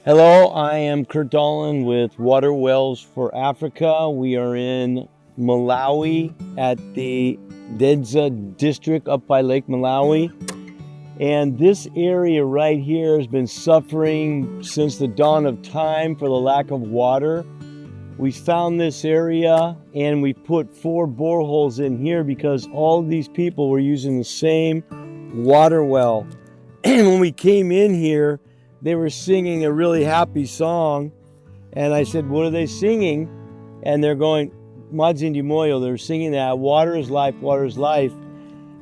Hello, I am Kurt Dolan with Water Wells for Africa. We are in Malawi at the Dedza district up by Lake Malawi. And this area right here has been suffering since the dawn of time for the lack of water. We found this area and we put 4 boreholes in here because all of these people were using the same water well. And when we came in here, they were singing a really happy song. And I said, what are they singing? And they're going, Madzindi Moyo, they're singing that, water is life, water is life.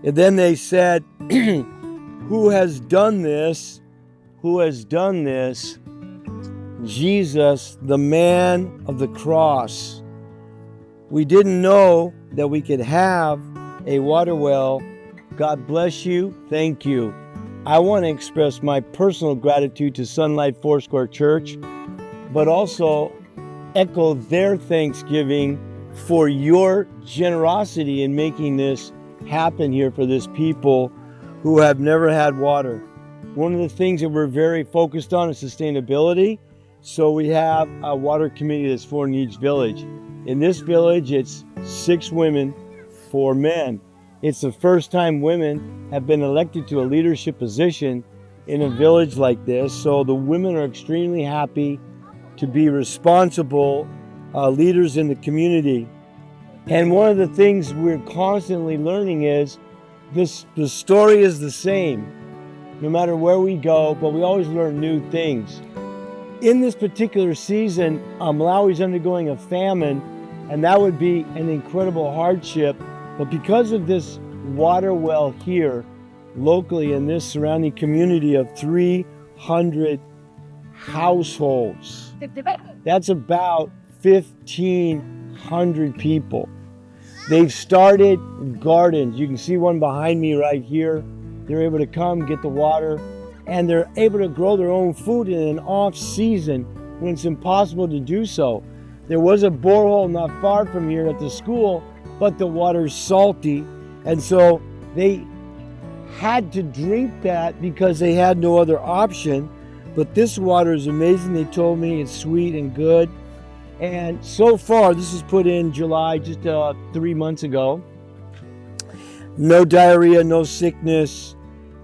And then they said, who has done this? Who has done this? Jesus, the man of the cross. We didn't know that we could have a water well. God bless you. Thank you. I want to express my personal gratitude to Sonlight Foursquare Church, but also echo their thanksgiving for your generosity in making this happen here for this people who have never had water. One of the things that we're very focused on is sustainability. So we have a water committee that's formed in each village. In this village, it's 6 women, 4 men. It's the first time women have been elected to a leadership position in a village like this. So the women are extremely happy to be responsible leaders in the community. And one of the things we're constantly learning is the story is the same, no matter where we go, but we always learn new things. In this particular season, Malawi is undergoing a famine, and that would be an incredible hardship. But because of this water well here, locally in this surrounding community of 300 households, that's about 1,500 people. They've started gardens. You can see one behind me right here. They're able to come get the water, and they're able to grow their own food in an off season when it's impossible to do so. There was a borehole not far from here at the school, but the water's salty, and so they had to drink that because they had no other option. But this water is amazing. They told me it's sweet and good. And so far, this was put in July, just 3 months ago. No diarrhea, no sickness,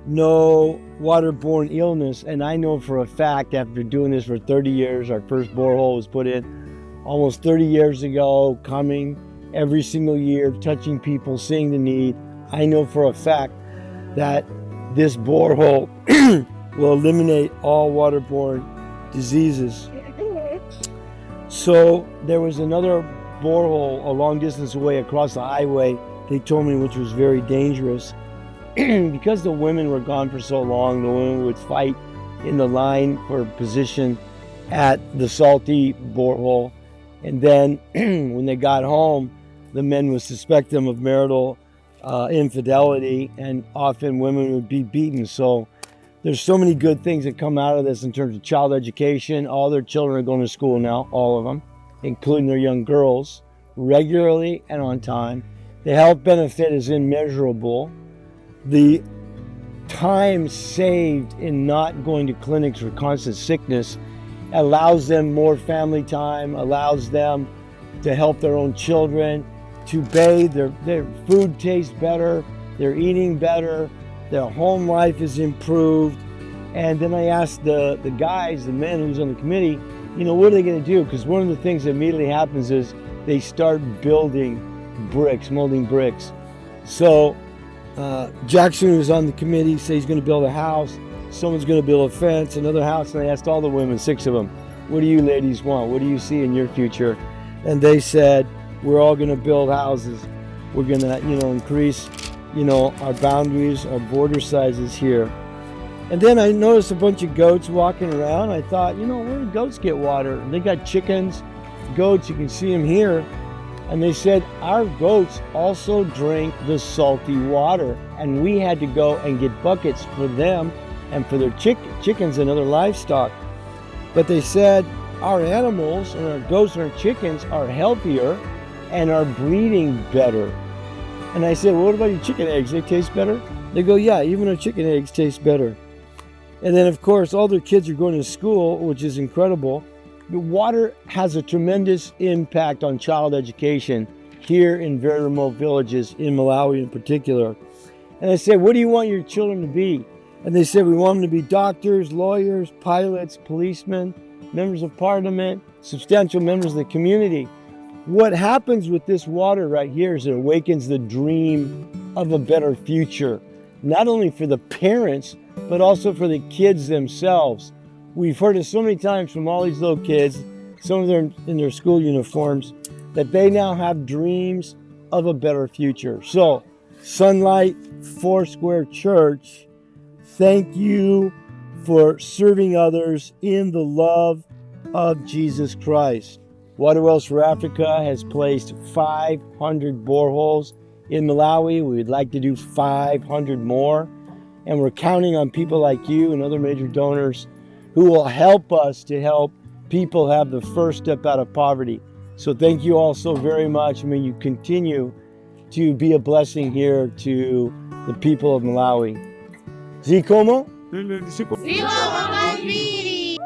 no waterborne illness. And I know for a fact, after doing this for 30 years, our first borehole was put in almost 30 years ago, coming every single year, touching people, seeing the need. I know for a fact that this borehole will eliminate all waterborne diseases. So there was another borehole a long distance away across the highway, they told me, which was very dangerous. Because the women were gone for so long, the women would fight in the line for position at the salty borehole. And then when they got home, the men would suspect them of marital infidelity, and often women would be beaten. So there's so many good things that come out of this in terms of child education. All their children are going to school now, all of them, including their young girls, regularly and on time. The health benefit is immeasurable. The time saved in not going to clinics for constant sickness allows them more family time, allows them to help their own children, to bathe. Their food tastes better, they're eating better, their home life is improved. And then I asked the guys, the men who's on the committee, what are they going to do? Because one of the things that immediately happens is they start building bricks, molding bricks. So Jackson, who's on the committee, said he's going to build a house. Someone's going to build a fence, another house. And I asked all the women, 6 of them, what do you ladies want? What do you see in your future? And they said, we're all going to build houses. We're going to, increase, our boundaries, our border sizes here. And then I noticed a bunch of goats walking around. I thought, where do goats get water? And they got chickens, goats, you can see them here. And they said, our goats also drink the salty water. And we had to go and get buckets for them and for their chickens and other livestock. But they said, our animals and our goats and our chickens are healthier and are breeding better. And I said, well, what about your chicken eggs? They taste better? They go, yeah, even our chicken eggs taste better. And then, of course, all their kids are going to school, which is incredible. The water has a tremendous impact on child education here in very remote villages, in Malawi in particular. And I said, what do you want your children to be? And they said, we want them to be doctors, lawyers, pilots, policemen, members of parliament, substantial members of the community. What happens with this water right here is it awakens the dream of a better future, not only for the parents, but also for the kids themselves. We've heard it so many times from all these little kids, some of them in their school uniforms, that they now have dreams of a better future. So, Sonlight Foursquare Church, thank you for serving others in the love of Jesus Christ. Water Wells for Africa has placed 500 boreholes in Malawi. We would like to do 500 more. And we're counting on people like you and other major donors who will help us to help people have the first step out of poverty. So thank you all so very much. May you continue to be a blessing here to the people of Malawi. Zikomo? Zikomo kwambiri.